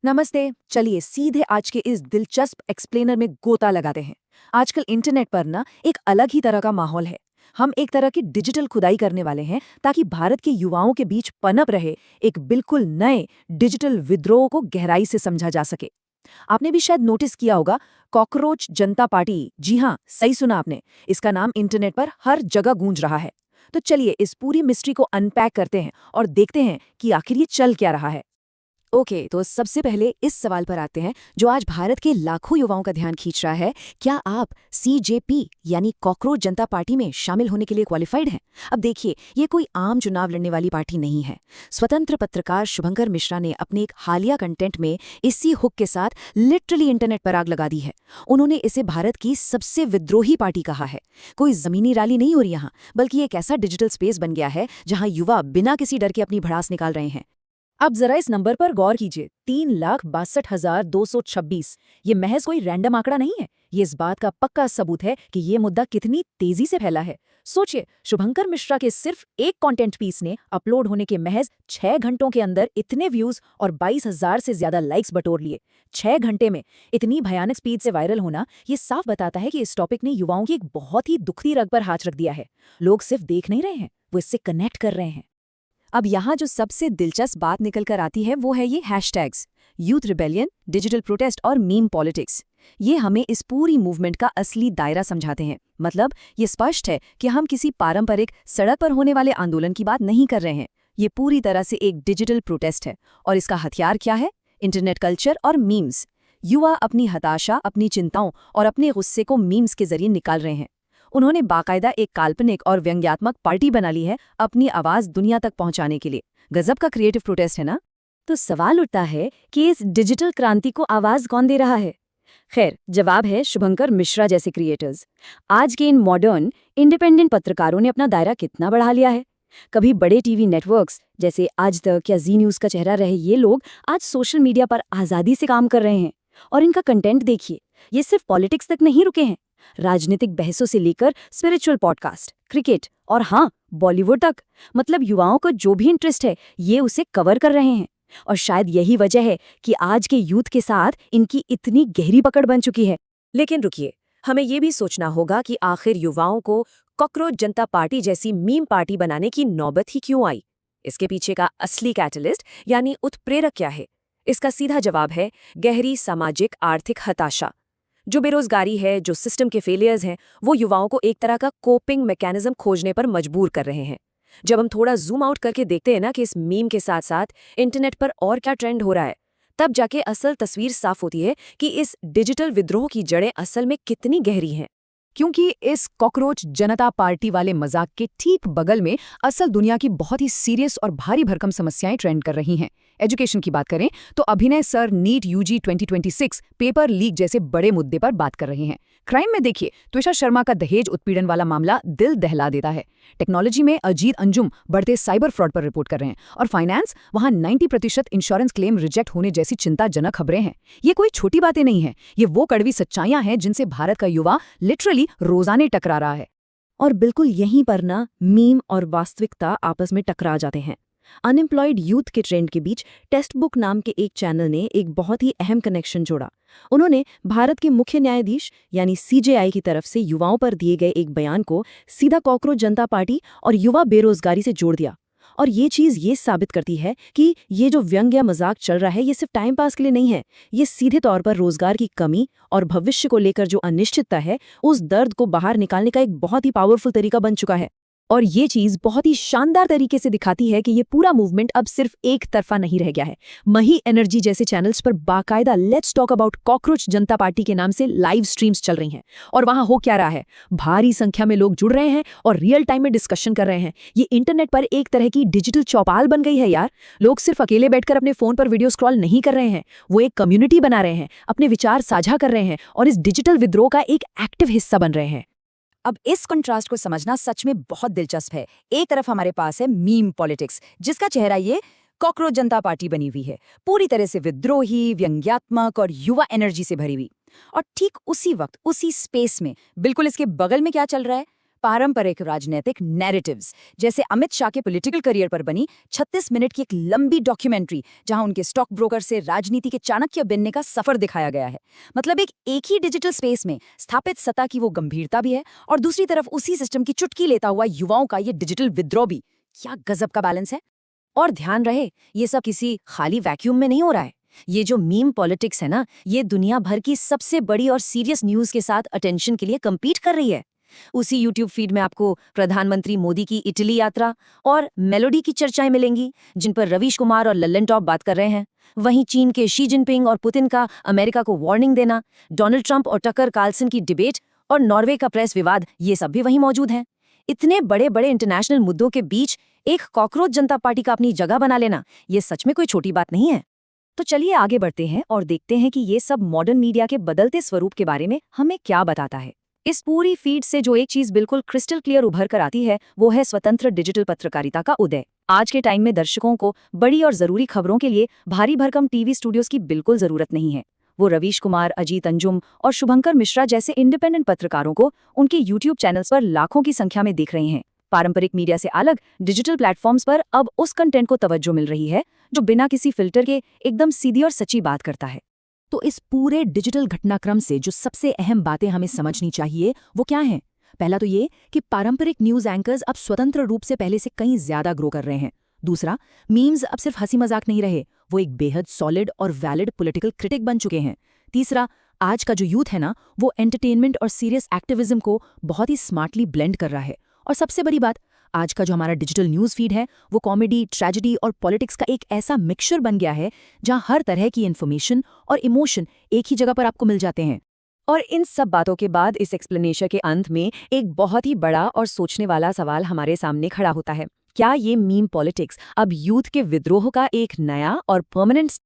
नमस्ते। चलिए सीधे आज के इस दिलचस्प एक्सप्लेनर में गोता लगाते हैं। आजकल इंटरनेट पर ना एक अलग ही तरह का माहौल है। हम एक तरह की डिजिटल खुदाई करने वाले हैं ताकि भारत के युवाओं के बीच पनप रहे एक बिल्कुल नए डिजिटल विद्रोह को गहराई से समझा जा सके। आपने भी शायद नोटिस किया होगा, कॉकरोच जनता पार्टी। जी हाँ, सही सुना आपने। इसका नाम इंटरनेट पर हर जगह गूंज रहा है। तो चलिए इस पूरी मिस्ट्री को अनपैक करते हैं और देखते हैं कि आखिर ये चल क्या रहा है। ओके, तो सबसे पहले इस सवाल पर आते हैं जो आज भारत के लाखों युवाओं का ध्यान खींच रहा है। क्या आप सीजेपी यानी कॉकरोच जनता पार्टी में शामिल होने के लिए क्वालिफाइड हैं? अब देखिए, ये कोई आम चुनाव लड़ने वाली पार्टी नहीं है। स्वतंत्र पत्रकार शुभंकर मिश्रा ने अपने एक हालिया कंटेंट में इसी हुक के साथ लिटरली इंटरनेट पर आग लगा दी है। उन्होंने इसे भारत की सबसे विद्रोही पार्टी कहा है। कोई जमीनी रैली नहीं हो रही यहाँ, बल्कि एक ऐसा डिजिटल स्पेस बन गया है जहाँ युवा बिना किसी डर के अपनी भड़ास निकाल रहे हैं। अब जरा इस नंबर पर गौर कीजिए, 3,62,226। ये महज कोई रैंडम आंकड़ा नहीं है। ये इस बात का पक्का सबूत है कि ये मुद्दा कितनी तेजी से फैला है। सोचिए, शुभंकर मिश्रा के सिर्फ एक कंटेंट पीस ने अपलोड होने के महज 6 घंटों के अंदर इतने व्यूज और 22,000 से ज्यादा लाइक्स बटोर लिए। 6 घंटे में इतनी भयानक स्पीड से वायरल होना, ये साफ बताता है कि इस टॉपिक ने युवाओं की एक बहुत ही दुखती रग पर हाथ रख दिया है। लोग सिर्फ देख नहीं रहे हैं, वो इससे कनेक्ट कर रहे हैं। अब यहाँ जो सबसे दिलचस्प बात निकल कर आती है वो है ये hashtags, youth rebellion, digital protest और मीम पॉलिटिक्स। ये हमें इस पूरी मूवमेंट का असली दायरा समझाते हैं। मतलब ये स्पष्ट है कि हम किसी पारंपरिक सड़क पर होने वाले आंदोलन की बात नहीं कर रहे हैं। ये पूरी तरह से एक डिजिटल प्रोटेस्ट है और इसका हथियार क्या है? इंटरनेट कल्चर और मीम्स। युवा अपनी हताशा, अपनी चिंताओं और अपने गुस्से को मीम्स के जरिए निकाल रहे हैं। उन्होंने बाकायदा एक काल्पनिक और व्यंग्यात्मक पार्टी बना ली है अपनी आवाज दुनिया तक पहुंचाने के लिए। गजब का क्रिएटिव प्रोटेस्ट है ना? तो सवाल उठता है कि इस डिजिटल क्रांति को आवाज कौन दे रहा है? खैर, जवाब है शुभंकर मिश्रा जैसे क्रिएटर्स। आज के इन मॉडर्न इंडिपेंडेंट पत्रकारों ने अपना दायरा कितना बढ़ा लिया है। कभी बड़े टीवी नेटवर्क्स जैसे आज तक या जी न्यूज का चेहरा रहे ये लोग आज सोशल मीडिया पर आजादी से काम कर रहे हैं। और इनका कंटेंट देखिए, ये सिर्फ पॉलिटिक्स तक नहीं रुके हैं। राजनीतिक बहसों से लेकर स्पिरिचुअल पॉडकास्ट, क्रिकेट और हाँ, बॉलीवुड तक। मतलब युवाओं को जो भी इंटरेस्ट है ये उसे कवर कर रहे हैं। और शायद यही वजह है कि आज के यूथ के साथ इनकी इतनी गहरी पकड़ बन चुकी है। लेकिन रुकिए, हमें ये भी सोचना होगा कि आखिर युवाओं को कॉकरोच जनता पार्टी जैसी मीम पार्टी बनाने की नौबत ही क्यों आई? इसके पीछे का असली कैटलिस्ट यानी उत्प्रेरक क्या है? इसका सीधा जवाब है गहरी सामाजिक आर्थिक हताशा। जो बेरोजगारी है, जो सिस्टम के फेलियर्स हैं, वो युवाओं को एक तरह का कोपिंग मैकेनिज्म खोजने पर मजबूर कर रहे हैं। जब हम थोड़ा जूम आउट करके देखते हैं ना कि इस मीम के साथ साथ इंटरनेट पर और क्या ट्रेंड हो रहा है, तब जाके असल तस्वीर साफ होती है कि इस डिजिटल विद्रोह की जड़ें असल में कितनी गहरी हैं। क्योंकि इस कॉकरोच जनता पार्टी वाले मजाक के ठीक बगल में असल दुनिया की बहुत ही सीरियस और भारी भरकम समस्याएं ट्रेंड कर रही हैं। एजुकेशन की बात करें तो Abhinay sir NEET UG 2026 paper leak जैसे बड़े मुद्दे पर बात कर रहे हैं। क्राइम में देखिए, त्विषा शर्मा का दहेज उत्पीड़न वाला मामला दिल दहला देता है। टेक्नोलॉजी में अजीत अंजुम बढ़ते साइबर फ्रॉड पर रिपोर्ट कर रहे हैं। और फाइनेंस, वहां 90% इंश्योरेंस क्लेम रिजेक्ट होने जैसी चिंताजनक खबरें हैं। ये कोई छोटी बातें नहीं है, ये वो कड़वी सच्चाइयां हैं जिनसे भारत का युवा लिटरली रोजाने टकरा रहा है। और बिल्कुल यहीं पर ना मीम और वास्तविकता आपस में टकरा जाते हैं। अनएम्प्लॉयड यूथ के ट्रेंड के बीच टेक्स्ट बुक नाम के एक चैनल ने एक बहुत ही अहम कनेक्शन जोड़ा। उन्होंने भारत के मुख्य न्यायाधीश यानी सीजेआई की तरफ से युवाओं पर दिए गए एक बयान को सीधा कॉकरोच जनता पार्टी और युवा बेरोजगारी से जोड़ दिया। और ये चीज़ ये साबित करती है कि ये जो व्यंग्य या मजाक चल रहा है ये सिर्फ टाइम पास के लिए नहीं है। ये सीधे तौर पर रोजगार की कमी और भविष्य को लेकर जो अनिश्चितता है उस दर्द को बाहर निकालने का एक बहुत ही पावरफुल तरीका बन चुका है। और ये चीज बहुत ही शानदार तरीके से दिखाती है कि ये पूरा मूवमेंट अब सिर्फ एक तरफा नहीं रह गया है। मही एनर्जी जैसे चैनल्स पर बाकायदा let's talk about cockroach Janata party के नाम से लाइव स्ट्रीम्स चल रही हैं। और वहां हो क्या रहा है, भारी संख्या में लोग जुड़ रहे हैं और रियल टाइम में डिस्कशन कर रहे हैं। ये इंटरनेट पर एक तरह की डिजिटल चौपाल बन गई है यार। लोग सिर्फ अकेले बैठकर अपने फोन पर वीडियो स्क्रॉल नहीं कर रहे हैं, वो एक कम्युनिटी बना रहे हैं, अपने विचार साझा कर रहे हैं और इस डिजिटल विद्रोह का एक एक्टिव हिस्सा बन रहे हैं। अब इस कंट्रास्ट को समझना सच में बहुत दिलचस्प है। एक तरफ हमारे पास है मीम पॉलिटिक्स, जिसका चेहरा ये कॉकरोच जनता पार्टी बनी हुई है, पूरी तरह से विद्रोही, व्यंग्यात्मक और युवा एनर्जी से भरी हुई। और ठीक उसी वक्त, उसी स्पेस में बिल्कुल इसके बगल में क्या चल रहा है? पारंपरिक राजनीतिक नैरेटिव्स, जैसे अमित शाह के पॉलिटिकल करियर पर बनी 36 मिनट की एक लंबी डॉक्यूमेंट्री जहां उनके स्टॉक ब्रोकर से राजनीति के चाणक्य बनने का सफर दिखाया गया है। मतलब एक ही डिजिटल स्पेस में स्थापित सत्ता की वो गंभीरता भी है और दूसरी तरफ उसी सिस्टम की चुटकी लेता हुआ युवाओं का ये डिजिटल विद्रोह भी। क्या गजब का बैलेंस है। और ध्यान रहे, ये सब किसी खाली वैक्यूम में नहीं हो रहा है। ये जो मीम पॉलिटिक्स है ना, ये दुनिया भर की सबसे बड़ी और सीरियस न्यूज के साथ अटेंशन के लिए कम्पीट कर रही है। उसी यूट्यूब फीड में आपको प्रधानमंत्री मोदी की इटली यात्रा और मेलोडी की चर्चाएं मिलेंगी, जिन पर रवीश कुमार और लल्लन टॉप बात कर रहे हैं। वहीं चीन के शी जिनपिंग और पुतिन का अमेरिका को वार्निंग देना, डोनाल्ड ट्रंप और टकर कार्लसन की डिबेट और नॉर्वे का प्रेस विवाद, ये सब भी वहीं मौजूद हैं। इतने बड़े बड़े इंटरनेशनल मुद्दों के बीच एक कॉकरोच जनता पार्टी का अपनी जगह बना लेना, ये सच में कोई छोटी बात नहीं है। तो चलिए आगे बढ़ते हैं और देखते हैं कि ये सब मॉडर्न मीडिया के बदलते स्वरूप के बारे में हमें क्या बताता है। इस पूरी फीड से जो एक चीज बिल्कुल क्रिस्टल क्लियर उभर कर आती है, वो है स्वतंत्र डिजिटल पत्रकारिता का उदय। आज के टाइम में दर्शकों को बड़ी और जरूरी खबरों के लिए भारी भरकम टीवी स्टूडियोज की बिल्कुल जरूरत नहीं है। वो रवीश कुमार, अजीत अंजुम और शुभंकर मिश्रा जैसे इंडिपेंडेंट पत्रकारों को उनके यूट्यूब चैनल्स पर लाखों की संख्या में देख रहे हैं। पारंपरिक मीडिया से अलग डिजिटल प्लेटफॉर्म्स पर अब उस कंटेंट को तवज्जो मिल रही है जो बिना किसी फिल्टर के एकदम सीधी और सच्ची बात करता है। तो इस पूरे डिजिटल घटनाक्रम से जो सबसे अहम बातें हमें समझनी चाहिए वो क्या हैं? पहला तो ये कि पारंपरिक न्यूज एंकर्स अब स्वतंत्र रूप से पहले से कहीं ज्यादा ग्रो कर रहे हैं। दूसरा, मीम्स अब सिर्फ हंसी मजाक नहीं रहे, वो एक बेहद सॉलिड और वैलिड पॉलिटिकल क्रिटिक बन चुके हैं। तीसरा, आज का जो यूथ है ना, वो एंटरटेनमेंट और सीरियस एक्टिविज्म को बहुत ही स्मार्टली ब्लेंड कर रहा है। और सबसे बड़ी बात, आज का जो हमारा डिजिटल न्यूज़ फीड है वो कॉमेडी, ट्रेजेडी और पॉलिटिक्स का एक ऐसा मिक्सचर बन गया है जहां हर तरह की इन्फॉर्मेशन और इमोशन एक ही जगह पर आपको मिल जाते हैं। और इन सब बातों के बाद इस एक्सप्लेनेशन के अंत में एक बहुत ही बड़ा और सोचने वाला सवाल हमारे सामने खड़ा होता है। क्या ये मीम पॉलिटिक्स अब यूथ के विद्रोह का एक नया और परमानेंट